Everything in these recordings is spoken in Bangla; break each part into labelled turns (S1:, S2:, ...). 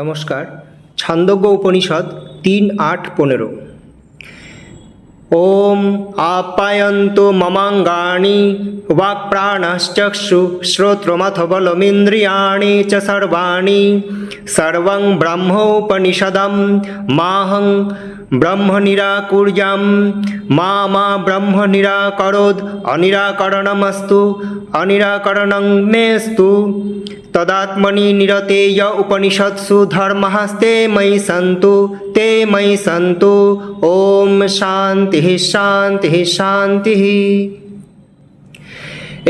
S1: নমস্কার। ছান্দোগ্য উপনিষদ ৩:৮-১৫। ওম আপ্যায়ন্তু মমাঙ্গানি বাক্প্রাণশ্চক্ষু শ্রোত্রমথ বলমিন্দ্রিয়াণি চ সর্বাণি সর্বং ব্রহ্মোপনিষদম মাহং ব্রহ্ম নিরাকুর্যাম মা ব্রহ্ম নিরাকরোদ অনিরাকরণমস্তু অনিরাকরণং মেস্তু তদাত্মনি নিরতেয় উপনিষৎসু ধর্মস্তে ময়ি সন্তু ওম শান্তি শান্তি শান্তি।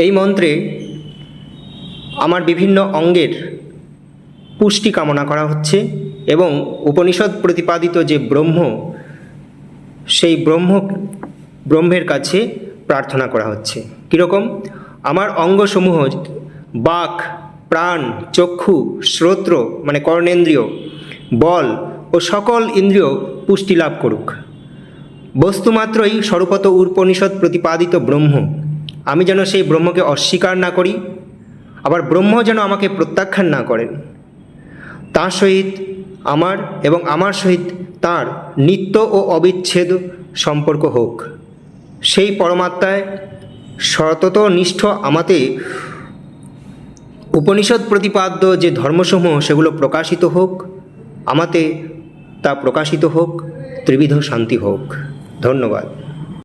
S1: এই মন্ত্রে আমার বিভিন্ন অঙ্গের পুষ্টি কামনা করা হচ্ছে এবং উপনিষদ প্রতিপাদিত যে ব্রহ্ম, সেই ব্রহ্মের কাছে প্রার্থনা করা হচ্ছে। কীরকম? আমার অঙ্গসমূহ বাক, প্রাণ, চক্ষু, শ্রোত্র মানে কর্ণেন্দ্রিয়, বল ও সকল ইন্দ্রিয় পুষ্টি লাভ করুক। বস্তুমাত্রই স্বরূপত উপনিষদ প্রতিপাদিত ব্রহ্ম। আমি যেন সেই ব্রহ্মকে অস্বীকার না করি, আবার ব্রহ্ম যেন আমাকে প্রত্যাখ্যান না করেন। তাঁর সহিত আমার এবং আমার সহিত তাঁর নিত্য ও অবিচ্ছেদ সম্পর্ক হোক। সেই পরমাত্মায় সতত নিষ্ঠ আমাতে উপনিষদ প্রতিপাদ্য যে ধর্মসমূহ সেগুলো প্রকাশিত হোক, আমাতে তা প্রকাশিত হোক, ত্রিবিধ শান্তি হোক। ধন্যবাদ।